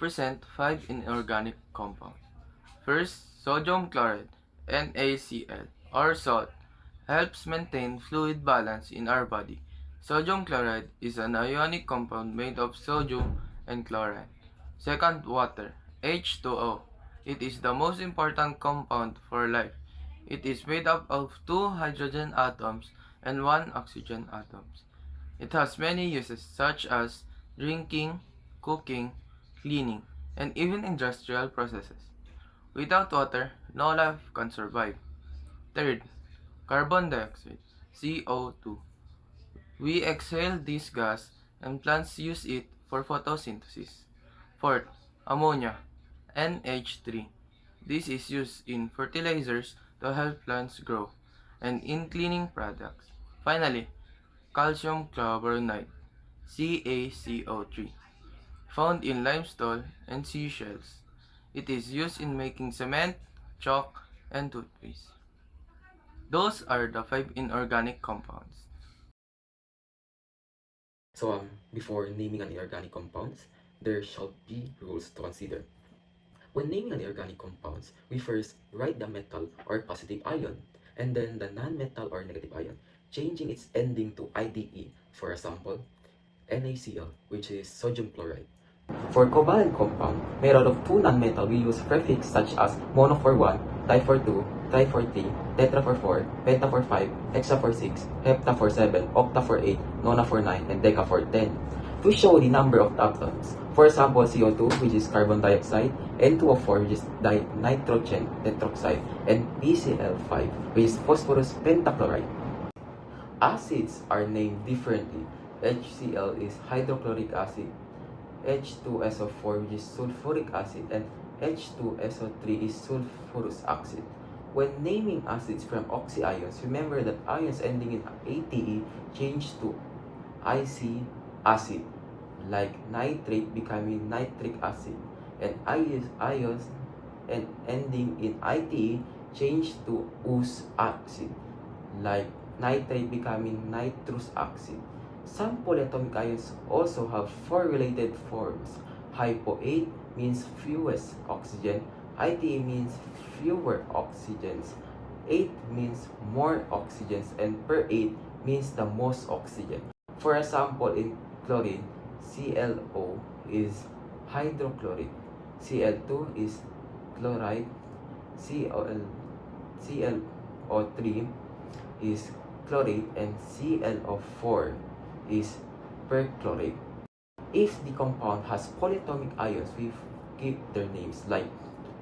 present 5 inorganic compounds. First, sodium chloride, NaCl, or salt, helps maintain fluid balance in our body. Sodium chloride is an ionic compound made of sodium and chloride. Second, water, H2O. It is the most important compound for life. It is made up of two hydrogen atoms and one oxygen atom. It has many uses such as drinking, cooking, cleaning, and even industrial processes. Without water, no life can survive. Third, carbon dioxide, CO2. We exhale this gas and plants use it for photosynthesis. Fourth, ammonia, NH3. This is used in fertilizers to help plants grow and in cleaning products. Finally, calcium carbonate, CaCO3, found in limestone and seashells. It is used in making cement, chalk, and toothpaste. Those are the 5 inorganic compounds. Before naming an inorganic compounds, there shall be rules to consider. When naming an inorganic compounds, we first write the metal or positive ion, and then the non-metal or negative ion, changing its ending to IDE. For example, NaCl, which is sodium chloride. For covalent compound, made out of two nonmetal, we use prefix such as mono for 1, di for 2, tri for 3, tetra for 4, penta for 5, hexa for 6, hepta for 7, octa for 8, nona for 9, and deca for 10. To show the number of atoms, for example, CO2, which is carbon dioxide, N2O4, which is nitrogen tetroxide, and PCl5, which is phosphorus pentachloride. Acids are named differently. HCl is hydrochloric acid, H2SO4, which is sulfuric acid, and H2SO3 is sulfurous acid. When naming acids from oxy ions, remember that ions ending in ATE change to IC acid, like nitrate becoming nitric acid, and ions and ending in ITE change to ous acid, like nitrate becoming nitrous acid. Some polyatomic ions also have four related forms. Hypo 8 means fewest oxygen, ITE means fewer oxygens, 8 means more oxygens, and per 8 means the most oxygen. For example, in chlorine, ClO is hydrochloric, Cl2 is chloride, ClO3 is chlorate, and ClO4 is perchlorate. If the compound has polyatomic ions, we give their names, like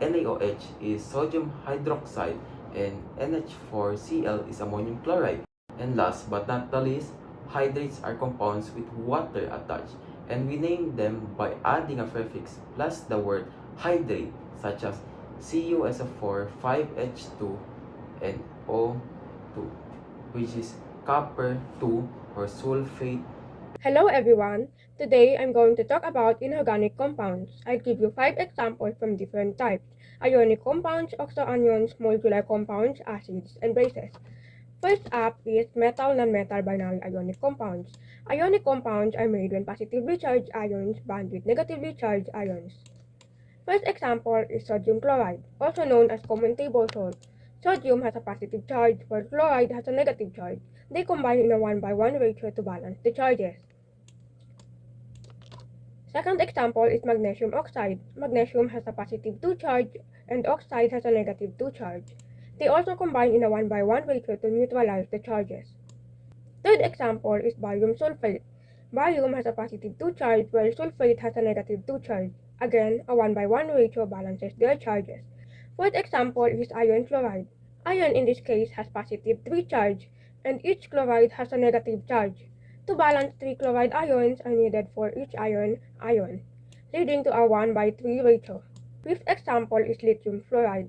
NaOH is sodium hydroxide and NH4Cl is ammonium chloride. And last but not the least, hydrates are compounds with water attached, and we name them by adding a prefix plus the word hydrate, such as CuSO4, 5H2, and O2, which is copper 2 or sulfate. Hello everyone! Today I'm going to talk about inorganic compounds. I'll give you 5 examples from different types: ionic compounds, oxoanions, molecular compounds, acids, and bases. First up is metal-nonmetal binary ionic compounds. Ionic compounds are made when positively charged ions bond with negatively charged ions. First example is sodium chloride, also known as common table salt. Sodium has a positive charge while chloride has a negative charge. They combine in a 1:1 ratio to balance the charges. Second example is magnesium oxide. Magnesium has a positive 2 charge and oxide has a negative 2 charge. They also combine in a 1:1 ratio to neutralize the charges. Third example is barium sulfate. Barium has a positive 2 charge while sulfate has a negative 2 charge. Again, a 1:1 ratio balances their charges. Fourth example is iron chloride. Iron in this case has positive 3 charge and each chloride has a negative charge. To balance 3 chloride ions are needed for each iron, leading to a 1:3 ratio. Fifth example is lithium fluoride.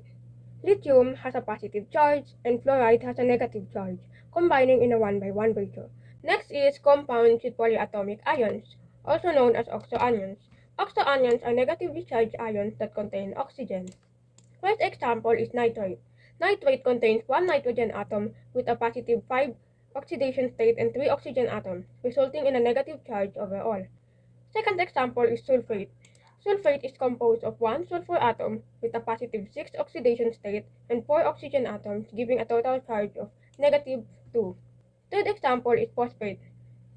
Lithium has a positive charge and fluoride has a negative charge, combining in a 1:1 ratio. Next is compounds with polyatomic ions, also known as oxoanions. Oxoanions are negatively charged ions that contain oxygen. First example is nitrate. Nitrate contains one nitrogen atom with a positive 5 oxidation state and 3 oxygen atoms, resulting in a negative charge overall. Second example is sulfate. Sulfate is composed of one sulfur atom with a positive 6 oxidation state and 4 oxygen atoms, giving a total charge of negative 2. Third example is phosphate.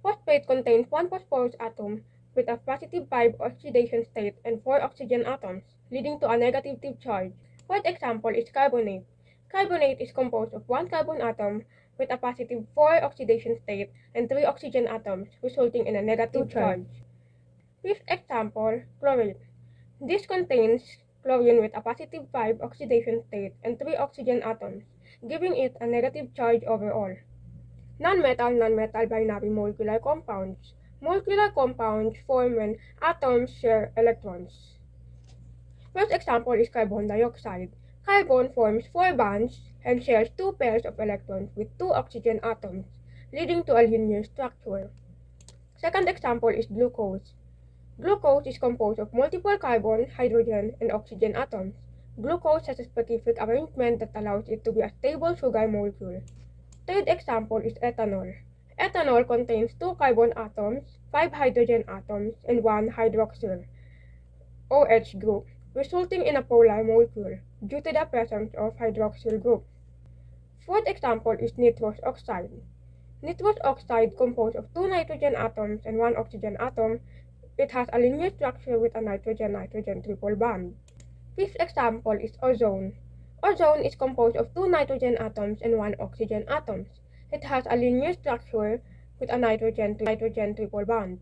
Phosphate contains one phosphorus atom with a positive 5 oxidation state and 4 oxygen atoms, leading to a negative charge. Fourth example is carbonate. Carbonate is composed of one carbon atom with a positive 4 oxidation state and 3 oxygen atoms, resulting in a negative charge. Fifth example, chlorate. This contains chlorine with a positive 5 oxidation state and 3 oxygen atoms, giving it a negative charge overall. Non-metal binary molecular compounds. Molecular compounds form when atoms share electrons. First example is carbon dioxide. Carbon forms 4 bonds and shares 2 pairs of electrons with 2 oxygen atoms, leading to a linear structure. Second example is glucose. Glucose is composed of multiple carbon, hydrogen, and oxygen atoms. Glucose has a specific arrangement that allows it to be a stable sugar molecule. Third example is ethanol. Ethanol contains 2 carbon atoms, 5 hydrogen atoms, and 1 hydroxyl OH group, resulting in a polar molecule due to the presence of hydroxyl group. Fourth example is nitrous oxide. Nitrous oxide composed of 2 nitrogen atoms and 1 oxygen atom. It has a linear structure with a nitrogen-nitrogen triple bond. Fifth example is ozone. Ozone is composed of 2 nitrogen atoms and 1 oxygen atom. It has a linear structure with a nitrogen-nitrogen triple bond.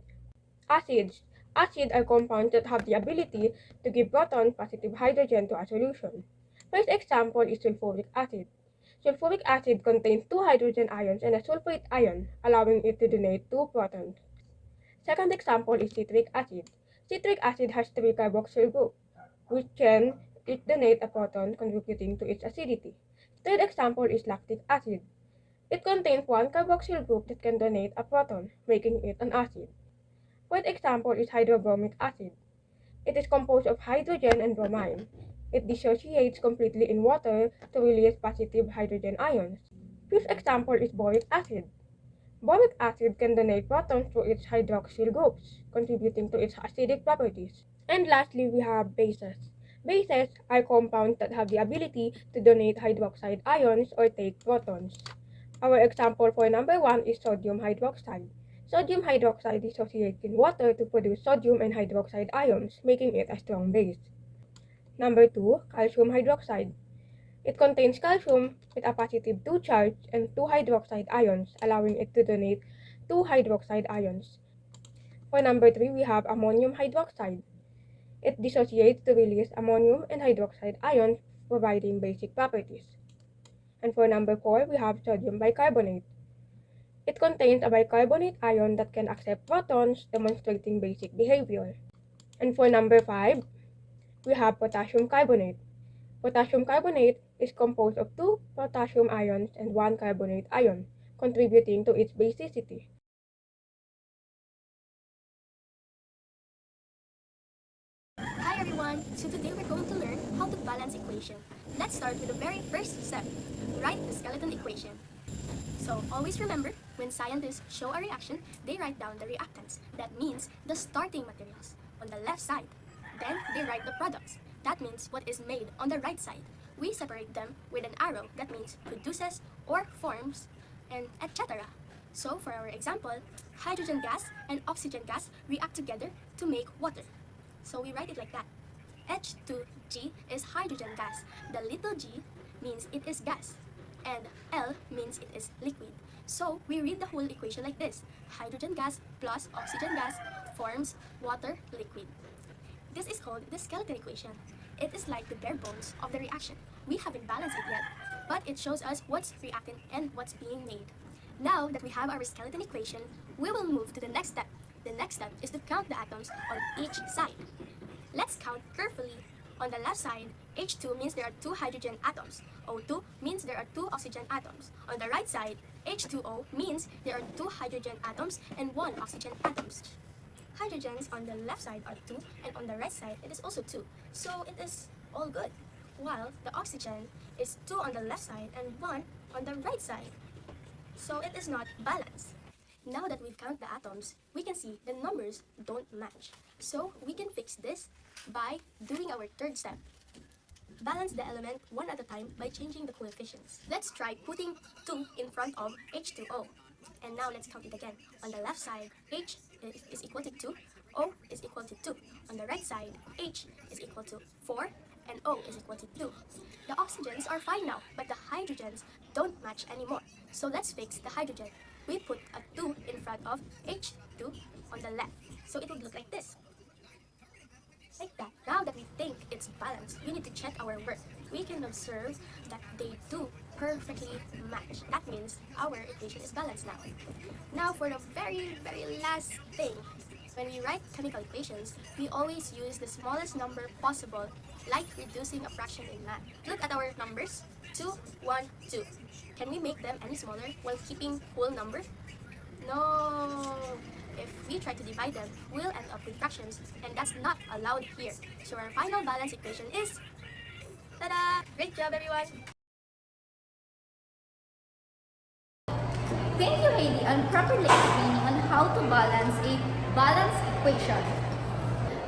Acids. Acids are compounds that have the ability to give proton positive hydrogen to a solution. First example is sulfuric acid. Sulfuric acid contains 2 hydrogen ions and a sulfate ion, allowing it to donate 2 protons. Second example is citric acid. Citric acid has 3 carboxyl groups, which can each donate a proton, contributing to its acidity. Third example is lactic acid. It contains 1 carboxyl group that can donate a proton, making it an acid. Fourth example is hydrobromic acid. It is composed of hydrogen and bromine. It dissociates completely in water to release positive hydrogen ions. Fifth example is boric acid. Boric acid can donate protons through its hydroxyl groups, contributing to its acidic properties. And lastly, we have bases. Bases are compounds that have the ability to donate hydroxide ions or take protons. Our example for number 1 is sodium hydroxide. Sodium hydroxide dissociates in water to produce sodium and hydroxide ions, making it a strong base. Number 2, calcium hydroxide. It contains calcium with a positive 2 charge and 2 hydroxide ions, allowing it to donate 2 hydroxide ions. For number 3, we have ammonium hydroxide. It dissociates to release ammonium and hydroxide ions, providing basic properties. And for number 4, we have sodium bicarbonate. It contains a bicarbonate ion that can accept protons, demonstrating basic behavior. And for number 5, we have potassium carbonate. Potassium carbonate is composed of 2 potassium ions and 1 carbonate ion, contributing to its basicity. Hi everyone! So today we're going to learn how to balance equation. Let's start with the very first step. Write the skeleton equation. So always remember, when scientists show a reaction, they write down the reactants. That means the starting materials on the left side. Then they write the products. That means what is made on the right side. We separate them with an arrow. That means produces or forms and etc. So for our example, hydrogen gas and oxygen gas react together to make water. So we write it like that. H2G is hydrogen gas. The little g means it is gas. And L means it is liquid. So we read the whole equation like this. Hydrogen gas plus oxygen gas forms water liquid. This is called the skeleton equation. It is like the bare bones of the reaction. We haven't balanced it yet, but it shows us what's reacting and what's being made. Now that we have our skeleton equation, we will move to the next step. The next step is to count the atoms on each side. Let's count carefully. On the left side, H2 means there are 2 hydrogen atoms. O2 means there are 2 oxygen atoms. On the right side, H2O means there are 2 hydrogen atoms and 1 oxygen atoms. Hydrogens on the left side are 2 and on the right side it is also 2. So it is all good. While the oxygen is 2 on the left side and 1 on the right side. So it is not balanced. Now that we've counted the atoms, we can see the numbers don't match. So we can fix this by doing our third step. Balance the element one at a time by changing the coefficients. Let's try putting 2 in front of H2O. And now let's count it again. On the left side, H is equal to 2, O is equal to 2. On the right side, H is equal to 4, and O is equal to 2. The oxygens are fine now, but the hydrogens don't match anymore. So let's fix the hydrogen. We put a 2 in front of H2 on the left. So it would look like this. Like that. Now that we think it's balanced, we need to check our work. We can observe that they do perfectly match. That means our equation is balanced now. Now for the very last thing. When we write chemical equations, we always use the smallest number possible, like reducing a fraction in math. Look at our numbers, 2, 1, 2. Can we make them any smaller while keeping whole numbers? No! If we try to divide them, we'll end up with fractions, and that's not allowed here. So our final balance equation is... Ta-da! Great job, everyone! Thank you, Hailey, on properly explaining on how to balance a balance equation.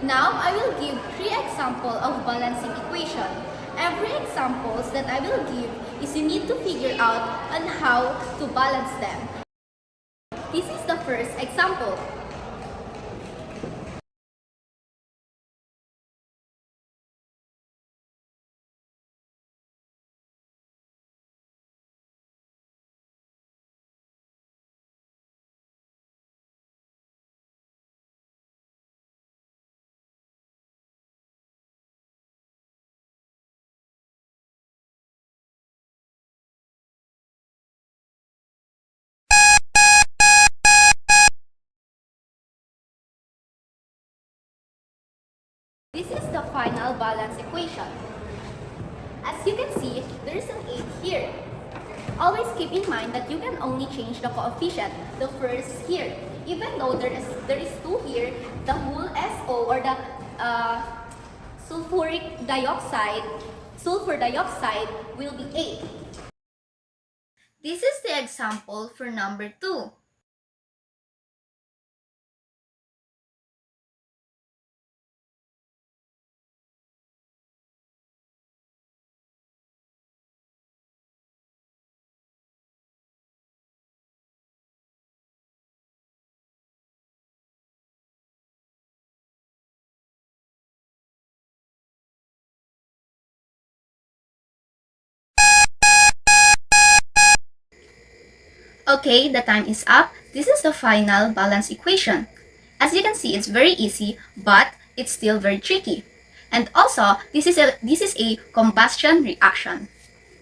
Now, I will give 3 examples of balancing equation. Every examples that I will give is you need to figure out on how to balance them. This is the first example. This is the final balance equation. As you can see, there is an 8 here. Always keep in mind that you can only change the coefficient, the first here. Even though there is 2 here, the whole SO or the sulfur dioxide will be 8. This is the example for number 2. Okay, the time is up. This is the final balance equation. As you can see, it's very easy, but it's still very tricky. And also, this is a combustion reaction.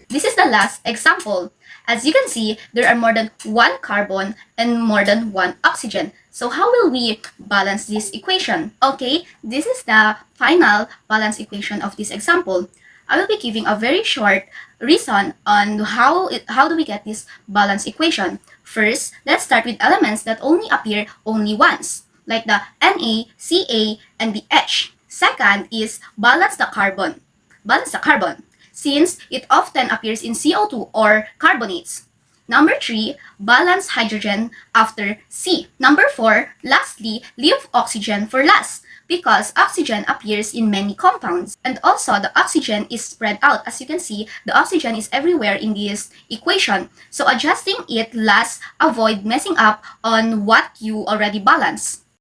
This is the last example. As you can see, there are more than 1 carbon and more than 1 oxygen. So how will we balance this equation? Okay, this is the final balance equation of this example. I will be giving a very short reason on how do we get this balance equation. First, let's start with elements that only appear only once, like the Na, Ca, and the H. Second is balance the carbon. Balance the carbon, since it often appears in CO2 or carbonates. Number 3, balance hydrogen after C. Number 4, lastly, leave oxygen for last, because oxygen appears in many compounds. And also, the oxygen is spread out. As you can see, the oxygen is everywhere in this equation. So adjusting it last, avoid messing up on what you already balanced.